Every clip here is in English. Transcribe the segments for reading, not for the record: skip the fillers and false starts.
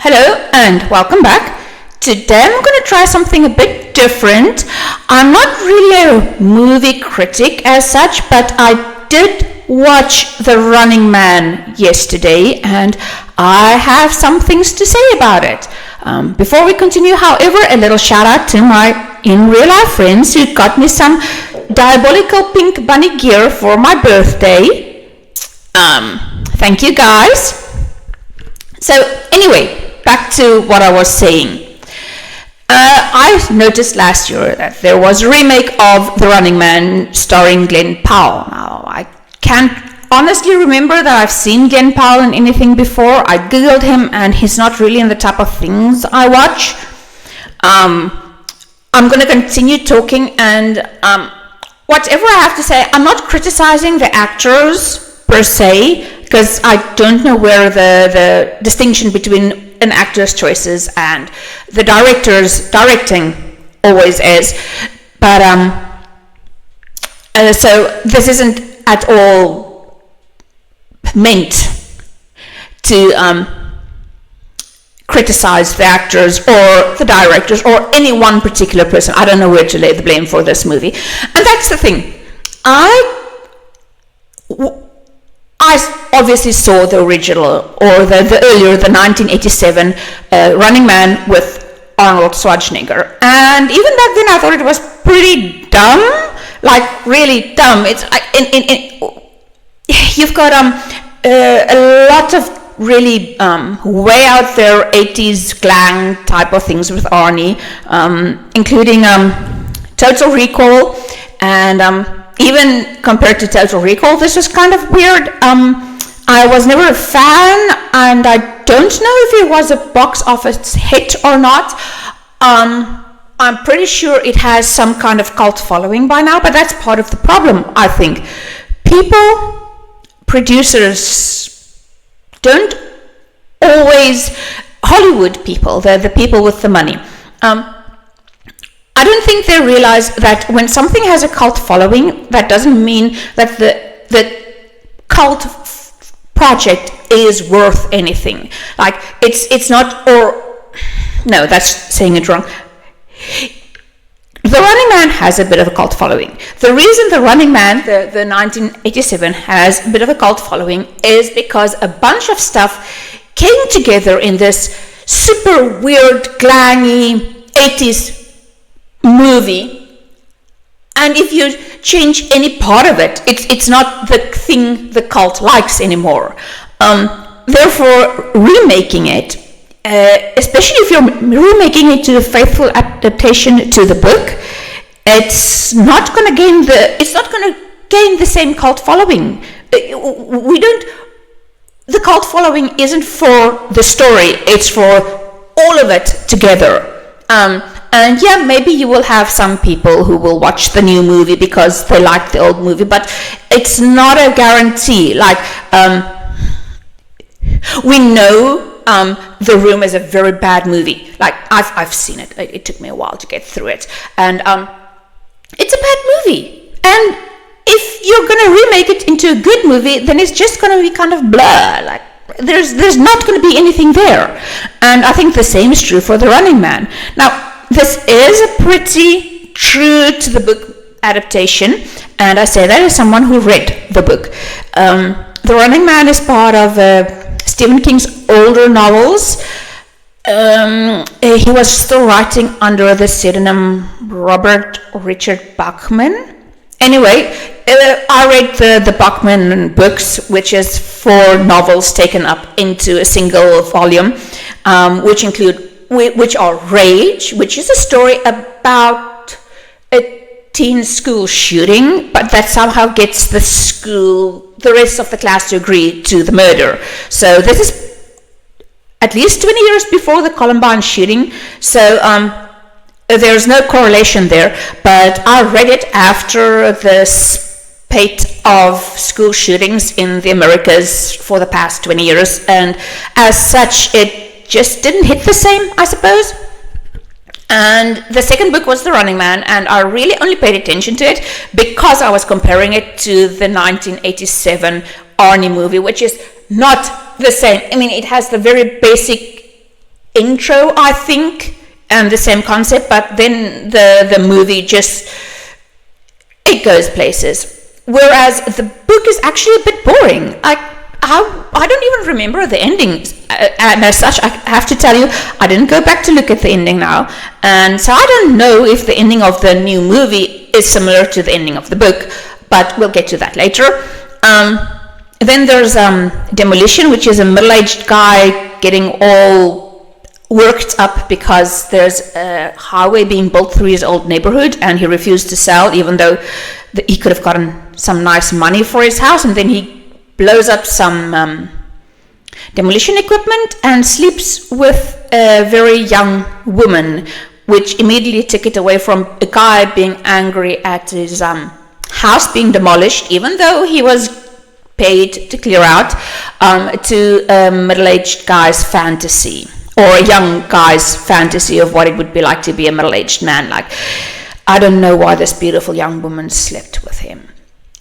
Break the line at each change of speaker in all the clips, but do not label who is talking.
Hello and welcome back. Today I'm going to try something a bit different. I'm not really a movie critic as such, but I did watch The Running Man yesterday and I have some things to say about it. Before we continue, however, a little shout out to my in real life friends who got me some diabolical pink bunny gear for my birthday. Thank you guys. So anyway, back to what I was saying. I noticed last year that there was a remake of The Running Man starring Glenn Powell. Now, I can't honestly remember that I've seen Glenn Powell in anything before. I googled him and he's not really in the type of things I watch. I'm going to continue talking and whatever I have to say, I'm not criticizing the actors per se, because I don't know where the distinction between an actor's choices and the director's directing always is. But so this isn't at all meant to criticize the actors or the directors or any one particular person. I don't know where to lay the blame for this movie. And that's the thing. I obviously saw the original or the earlier, the 1987 Running Man with Arnold Schwarzenegger, and even back then I thought it was pretty dumb, like really dumb. It's you've got a lot of really way out there 80s glam type of things with Arnie, including Total Recall and even compared to Total Recall, this was kind of weird. I was never a fan, and I don't know if it was a box office hit or not. I'm pretty sure it has some kind of cult following by now, but that's part of the problem, I think. Producers don't always, Hollywood people, the people with the money, I don't think they realize that when something has a cult following, that doesn't mean that the cult project is worth anything. Like it's not, or no, that's saying it wrong. The Running Man has a bit of a cult following. The reason The Running Man, the 1987, has a bit of a cult following is because a bunch of stuff came together in this super weird, glangy 80s movie, and if you change any part of it, it's not the thing the cult likes anymore. Therefore, remaking it, especially if you're remaking it to a faithful adaptation to the book, it's not going to gain the same cult following. The cult following isn't for the story; it's for all of it together. And yeah, maybe you will have some people who will watch the new movie because they like the old movie, but it's not a guarantee. Like, we know The Room is a very bad movie. Like, I've seen it. It took me a while to get through it. And it's a bad movie. And if you're going to remake it into a good movie, then it's just going to be kind of blah. Like, there's not going to be anything there. And I think the same is true for The Running Man. Now, this is a pretty true to the book adaptation, and I say that as someone who read the book. The Running Man is part of Stephen King's older novels. He was still writing under the pseudonym Robert Richard Bachman. Anyway, I read the Bachman books, which is 4 novels taken up into a single volume, which are Rage, which is a story about a teen school shooting, but that somehow gets the rest of the class to agree to the murder. So this is at least 20 years before the Columbine shooting, so there's no correlation there, but I read it after the spate of school shootings in the Americas for the past 20 years, and as such it just didn't hit the same, I suppose. And the second book was The Running Man, and I really only paid attention to it because I was comparing it to the 1987 Arnie movie, which is not the same. I mean, it has the very basic intro, I think, and the same concept, but then the movie just, it goes places. Whereas the book is actually a bit boring. I don't even remember the ending, and as such, I have to tell you, I didn't go back to look at the ending now, and so I don't know if the ending of the new movie is similar to the ending of the book, but we'll get to that later. Then there's Demolition, which is a middle-aged guy getting all worked up because there's a highway being built through his old neighborhood, and he refused to sell, even though he could have gotten some nice money for his house, and then he blows up some demolition equipment and sleeps with a very young woman, which immediately took it away from a guy being angry at his house being demolished, even though he was paid to clear out, to a middle-aged guy's fantasy, or a young guy's fantasy of what it would be like to be a middle-aged man. Like, I don't know why this beautiful young woman slept with him.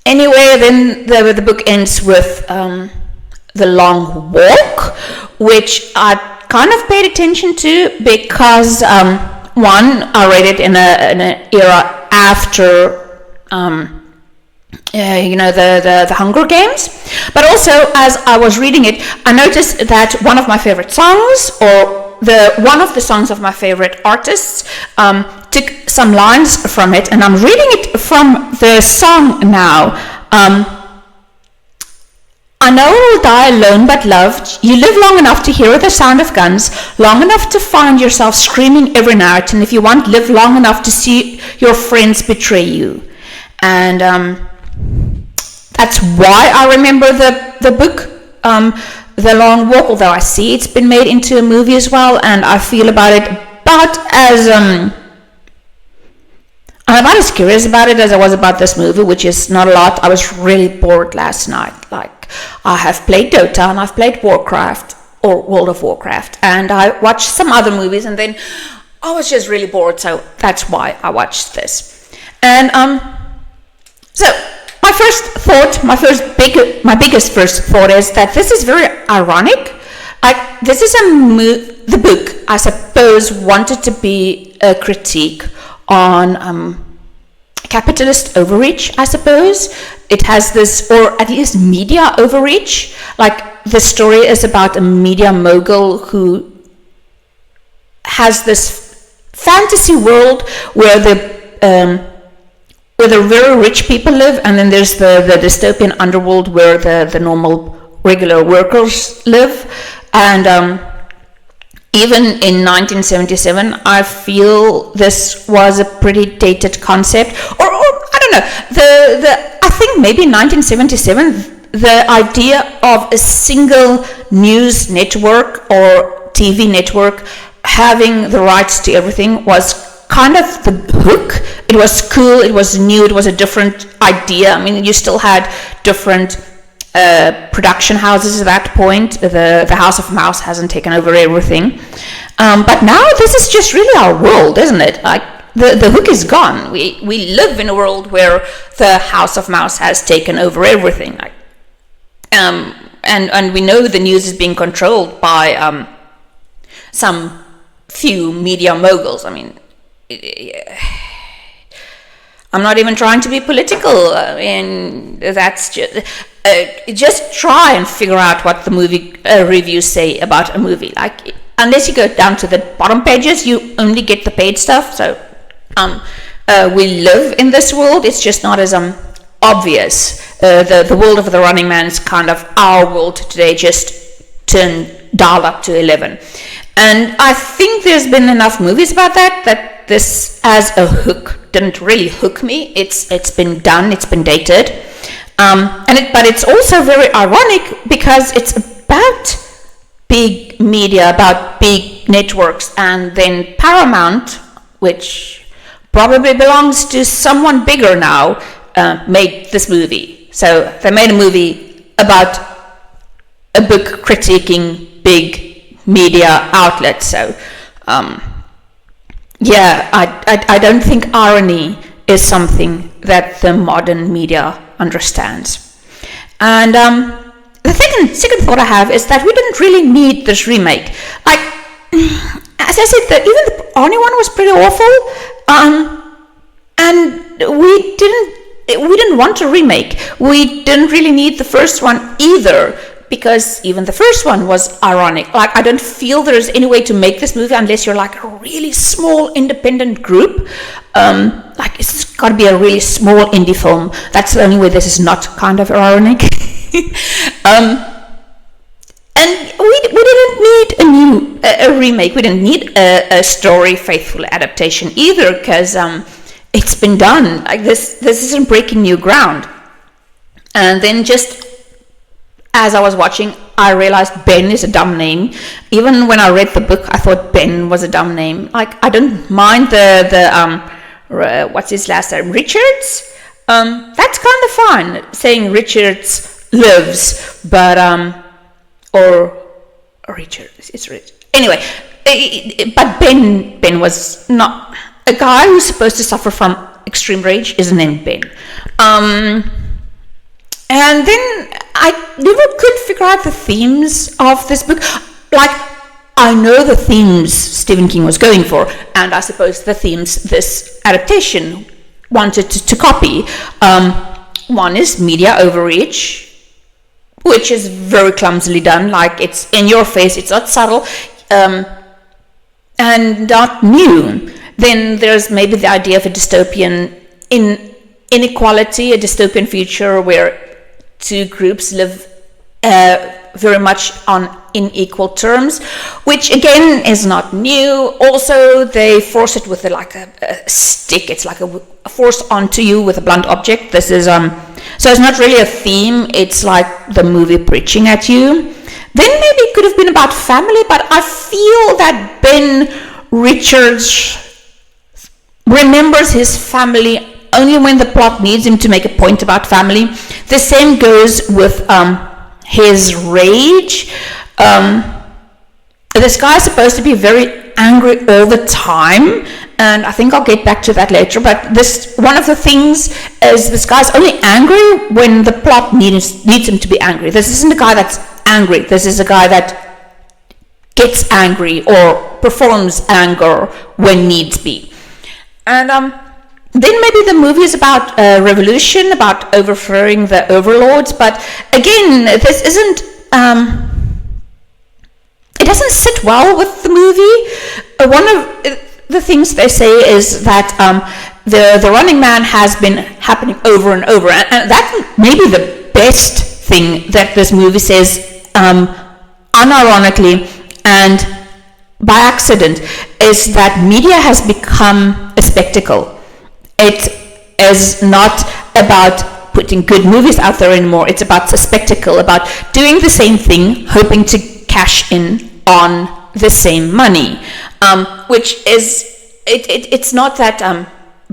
Anyway, then the book ends with The Long Walk, which I kind of paid attention to because, one, I read it in an era after, the Hunger Games. But also, as I was reading it, I noticed that one of my favorite songs, or one of the songs of my favorite artists, took some lines from it, and I'm reading it from the song now. I know I will die alone but loved. You live long enough to hear the sound of guns, long enough to find yourself screaming every night, and if you want, live long enough to see your friends betray you. And that's why I remember the book, The Long Walk, although I see it's been made into a movie as well, and I feel about it about as I'm about as curious about it as I was about this movie, which is not a lot. I was really bored last night. Like, I have played Dota, and I've played Warcraft, or World of Warcraft, and I watched some other movies, and then I was just really bored, so that's why I watched this. And so my biggest first thought is that this is very ironic. Like, this is the book, I suppose, wanted to be a critique on capitalist overreach, I suppose. It has this, or at least media overreach. Like, the story is about a media mogul who has this fantasy world where the very rich people live, and then there's the dystopian underworld where the normal regular workers live. And even in 1977, I feel this was a pretty dated concept, or I don't know. I think maybe in 1977, the idea of a single news network or TV network having the rights to everything was kind of the hook. It was cool, it was new, it was a different idea. I mean, you still had different production houses at that point. The House of Mouse hasn't taken over everything. But now this is just really our world, isn't it? Like, the hook is gone. We live in a world where the House of Mouse has taken over everything. Like, and we know the news is being controlled by some few media moguls. I mean, I'm not even trying to be political. I mean, that's just try and figure out what the movie reviews say about a movie. Like, unless you go down to the bottom pages, you only get the paid stuff. So we live in this world. It's just not as obvious. The world of the Running Man is kind of our world today, just dial up to 11. And I think there's been enough movies about that this as a hook didn't really hook me. It's been done, it's been dated. But it's also very ironic because it's about big media, about big networks, and then Paramount, which probably belongs to someone bigger now, made this movie. So they made a movie about a book critiquing big media outlets. So I don't think irony is something that the modern media understands. And the second thought I have is that we didn't really need this remake. Like, as I said, even the Arnie one was pretty awful, and we didn't want a remake. We didn't really need the first one either, because even the first one was ironic. Like, I don't feel there's any way to make this movie unless you're like a really small independent group. Like, it's got to be a really small indie film. That's the only way this is not kind of ironic. And we didn't need a remake. We didn't need a story faithful adaptation either, because it's been done. Like, this isn't breaking new ground. And then just as I was watching, I realized Ben is a dumb name. Even when I read the book, I thought Ben was a dumb name. Like, I don't mind the what's his last name? Richards? That's kind of fine, saying Richards lives, but, or Richards, it's Rich. Anyway, but Ben was not, a guy who's supposed to suffer from extreme rage isn't named Ben. And then I never could figure out the themes of this book. Like, I know the themes Stephen King was going for, and I suppose the themes this adaptation wanted to copy. One is media overreach, which is very clumsily done. Like, it's in your face, it's not subtle, and not new. Then there's maybe the idea of a dystopian inequality, a dystopian future where two groups live very much in equal terms, which again is not new. Also, they force it with a stick. It's like a force onto you with a blunt object. This is so it's not really a theme. It's like the movie preaching at you. Then maybe it could have been about family, but I feel that Ben Richards remembers his family only when the plot needs him to make a point about family. The same goes with his rage. This guy is supposed to be very angry all the time, and I think I'll get back to that later, but one of the things is this guy's only angry when the plot needs him to be angry. This isn't a guy that's angry. This is a guy that gets angry or performs anger when needs be. And then maybe the movie is about revolution, about overthrowing the overlords, but again, this isn't, it doesn't sit well with the movie. One of the things they say is that the Running Man has been happening over and over, and that may be the best thing that this movie says, unironically and by accident, is that media has become a spectacle. It is not about putting good movies out there anymore. It's about a spectacle, about doing the same thing, hoping to cash in on the same money, which is, it's not that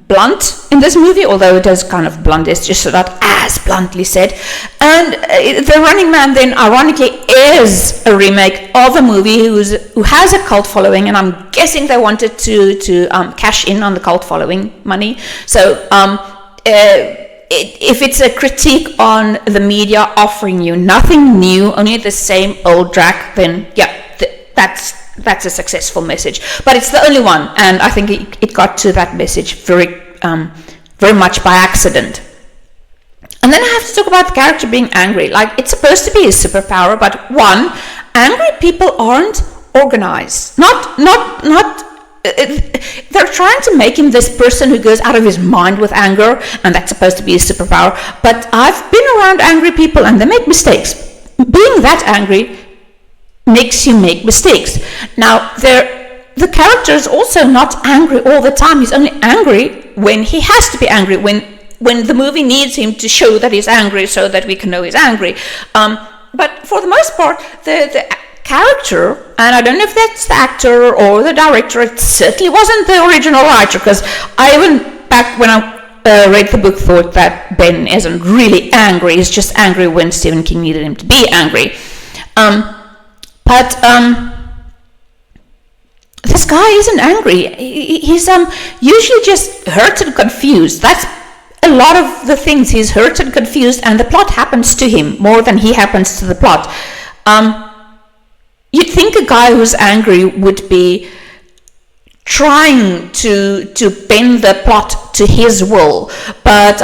blunt in this movie, although it is kind of blunt. It's just not as bluntly said. And The Running Man then ironically is a remake of a movie who has a cult following, and I'm guessing they wanted to cash in on the cult following money. So if it's a critique on the media offering you nothing new, only the same old drag, then yeah, that's a successful message. But it's the only one, and I think it got to that message very much by accident. And then I have to talk about the character being angry. Like, it's supposed to be a superpower, but one, angry people aren't organized. They're trying to make him this person who goes out of his mind with anger, and that's supposed to be a superpower. But I've been around angry people, and they make mistakes. Being that angry makes you make mistakes. Now, the character is also not angry all the time. He's only angry when he has to be angry, when the movie needs him to show that he's angry so that we can know he's angry. But for the most part, the character, and I don't know if that's the actor or the director, it certainly wasn't the original writer, because I even, back when I read the book, thought that Ben isn't really angry. He's just angry when Stephen King needed him to be angry. But this guy isn't angry. He's usually just hurt and confused. That's a lot of the things. He's hurt and confused, and the plot happens to him more than he happens to the plot. You'd think a guy who's angry would be trying to bend the plot to his will, but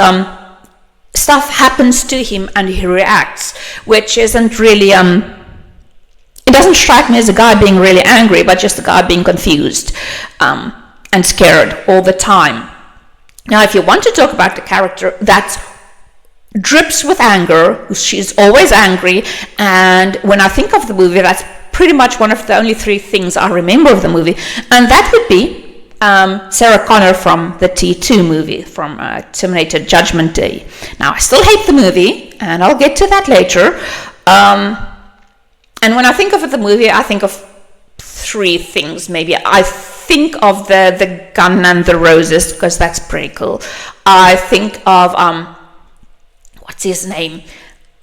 stuff happens to him and he reacts, which isn't really it doesn't strike me as a guy being really angry, but just a guy being confused and scared all the time. Now, if you want to talk about the character that drips with anger, she's always angry, and when I think of the movie, that's pretty much one of the only three things I remember of the movie, and that would be Sarah Connor from the T2 movie, from Terminator Judgment Day. Now, I still hate the movie, and I'll get to that later. And when I think of the movie, I think of three things, maybe. I think of the gun and the roses, because that's pretty cool. I think of, what's his name?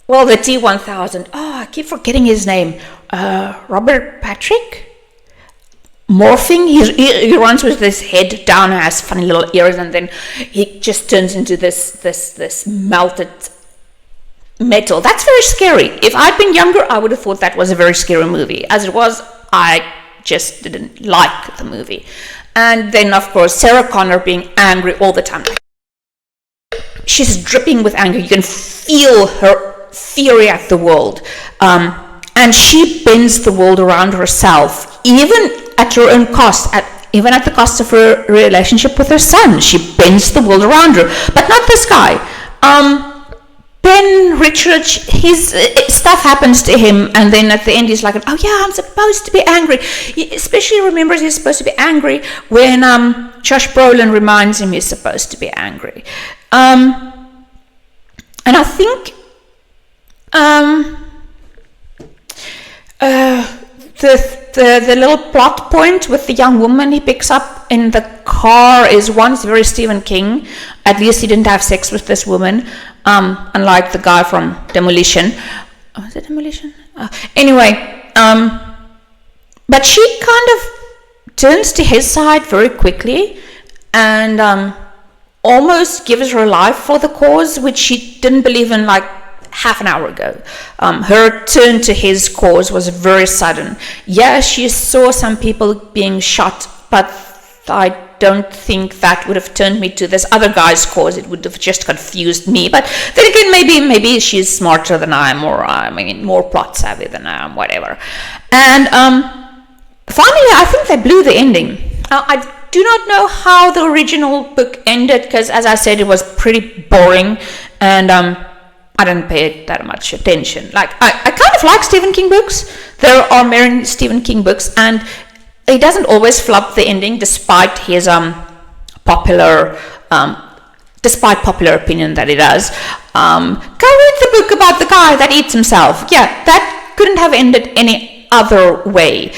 Well, the T-1000. Oh, I keep forgetting his name. Robert Patrick? Morphing. He runs with his head down, has funny little ears, and then he just turns into this melted metal. That's very scary. If I'd been younger, I would have thought that was a very scary movie. As it was, I just didn't like the movie. And then, of course, Sarah Connor being angry all the time. She's dripping with anger. You can feel her fury at the world. And she bends the world around herself, even at her own cost, even at the cost of her relationship with her son. She bends the world around her. But not this guy. Ben Richard, his stuff happens to him, and then at the end he's like, oh yeah, I'm supposed to be angry. He especially remembers he's supposed to be angry when Josh Brolin reminds him he's supposed to be angry. And I think the little plot point with the young woman he picks up in the car is one, very Stephen King. At least he didn't have sex with this woman, unlike the guy from Demolition. Oh, is it Demolition? Anyway, but she kind of turns to his side very quickly and almost gives her life for the cause, which she didn't believe in like half an hour ago. Her turn to his cause was very sudden. Yeah, she saw some people being shot, but I don't think that would have turned me to this other guy's cause. It would have just confused me. But then again, maybe she's smarter than I am, or more plot savvy than I am, whatever. And finally, I think they blew the ending. I do not know how the original book ended, because as I said, it was pretty boring, and I didn't pay that much attention. Like, I kind of like Stephen King books. There are many Stephen King books, and he doesn't always flub the ending, despite his popular opinion that he does. Go read the book about the guy that eats himself. Yeah, that couldn't have ended any other way.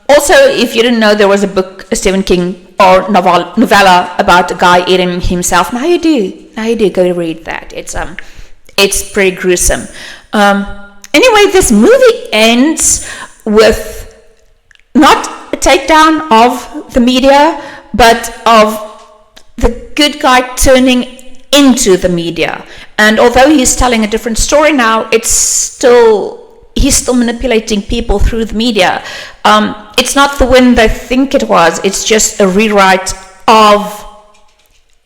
Also, if you didn't know, there was a Stephen King or novella about a guy eating himself. Now you do. Go read that. It's pretty gruesome. Anyway, this movie ends with not a takedown of the media, but of the good guy turning into the media. And although he's telling a different story now, he's still manipulating people through the media. It's not the win they think it was. It's just a rewrite of.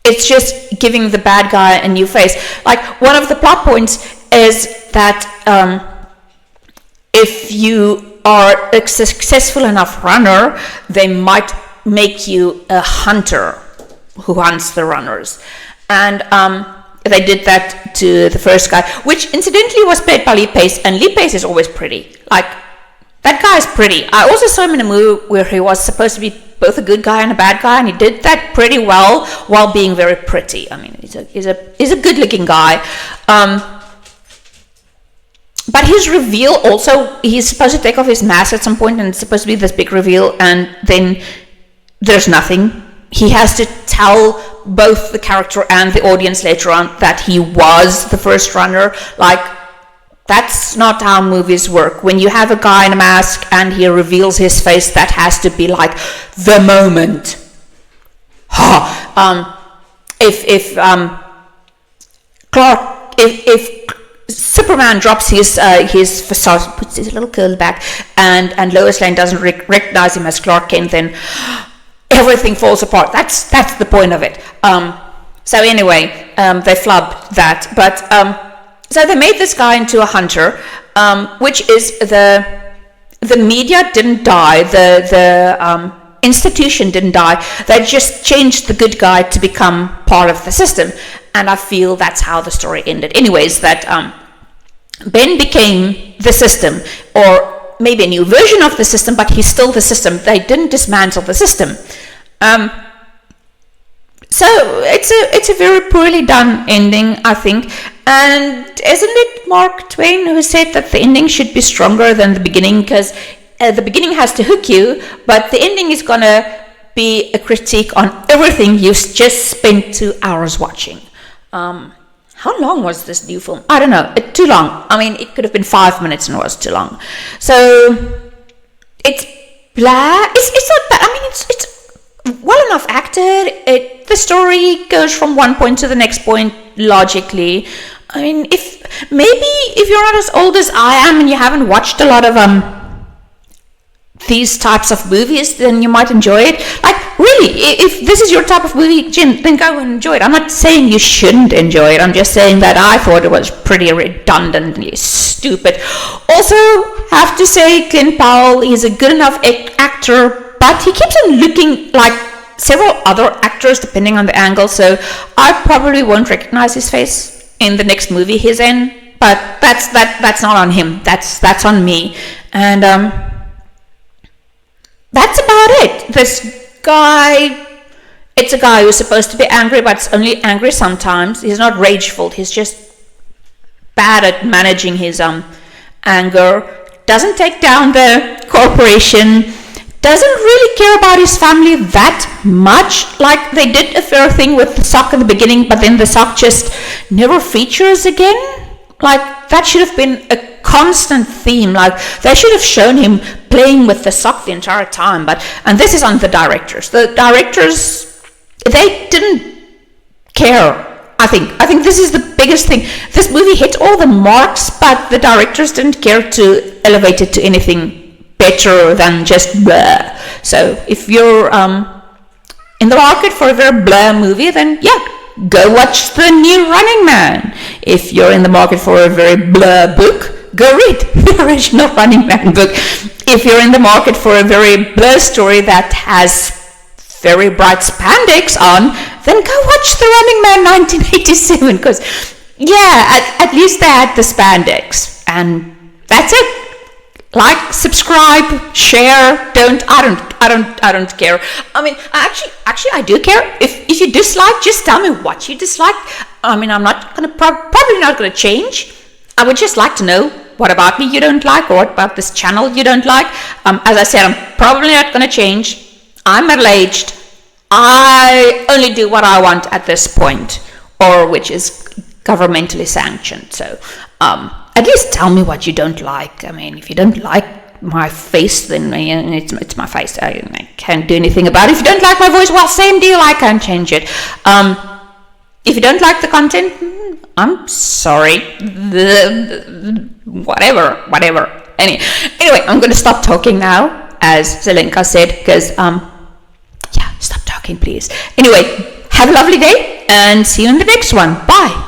It's just giving the bad guy a new face. Like, one of the plot points is that if you are a successful enough runner, they might make you a hunter who hunts the runners. And they did that to the first guy, which incidentally was played by Lee Pace, and Lee Pace is always pretty. Like, that guy is pretty. I also saw him in a movie where he was supposed to be both a good guy and a bad guy, and he did that pretty well while being very pretty. I mean, he's a good-looking guy. But his reveal also, he's supposed to take off his mask at some point, and it's supposed to be this big reveal, and then there's nothing. He has to tell both the character and the audience later on that he was the first runner. Like, that's not how movies work. When you have a guy in a mask and he reveals his face, that has to be like the moment. If Superman drops his facade, puts his little curl back, and Lois Lane doesn't recognize him as Clark Kent, then everything falls apart. That's the point of it. So anyway, they flubbed that. But so they made this guy into a hunter, which is the media didn't die, the institution didn't die. They just changed the good guy to become part of the system, and I feel that's how the story ended. Anyways, that Ben became the system, or maybe a new version of the system, but he's still the system. They didn't dismantle the system. So it's a very poorly done ending, I think. And isn't it Mark Twain who said that the ending should be stronger than the beginning? Because the beginning has to hook you, but the ending is going to be a critique on everything you've just spent 2 hours watching. How long was this new film? I don't know. Too long. I mean, it could have been 5 minutes and it was too long. So it's blah. It's not bad. I mean, it's well enough acted. The story goes from one point to the next point logically. I mean, if you're not as old as I am and you haven't watched a lot of these types of movies, then you might enjoy it. Like, really, if this is your type of movie, Jim, then go and enjoy it. I'm not saying you shouldn't enjoy it. I'm just saying that I thought it was pretty redundantly stupid. Also, have to say, Clint Powell is a good enough actor, but he keeps on looking like several other actors depending on the angle, so I probably won't recognize his face in the next movie he's in, but that's not on him, that's on me. And that's about it. This guy, it's a guy who's supposed to be angry, but it's only angry sometimes. He's not rageful, he's just bad at managing his anger, doesn't take down the corporation, doesn't really care about his family that much. Like, they did a fair thing with the sock in the beginning, but then the sock just never features again. Like, that should have been a constant theme. Like, they should have shown him playing with the sock the entire time. And this is on the directors. The directors, they didn't care. I think this is the biggest thing. This movie hit all the marks, but the directors didn't care to elevate it to anything better than just blah. So if you're in the market for a very blah movie, then yeah, go watch the new Running Man. If you're in the market for a very blah book, go read the original Running Man book. If you're in the market for a very blah story that has very bright spandex on, then go watch the Running Man 1987, because yeah, at least they had the spandex, and that's it. Like, subscribe, share. I don't care. I mean, actually, I do care. If you dislike, just tell me what you dislike. I mean, I'm not gonna probably not gonna change. I would just like to know what about me you don't like, or what about this channel you don't like. As I said, I'm probably not gonna change. I'm middle-aged. I only do what I want at this point, or which is governmentally sanctioned. So, at least tell me what you don't like. I mean, if you don't like my face, then it's my face. I can't do anything about it. If you don't like my voice, well, same deal. I can't change it. If you don't like the content, I'm sorry. Whatever. Anyway, I'm going to stop talking now, as Zelenka said, because yeah, stop talking, please. Anyway, have a lovely day, and see you in the next one. Bye.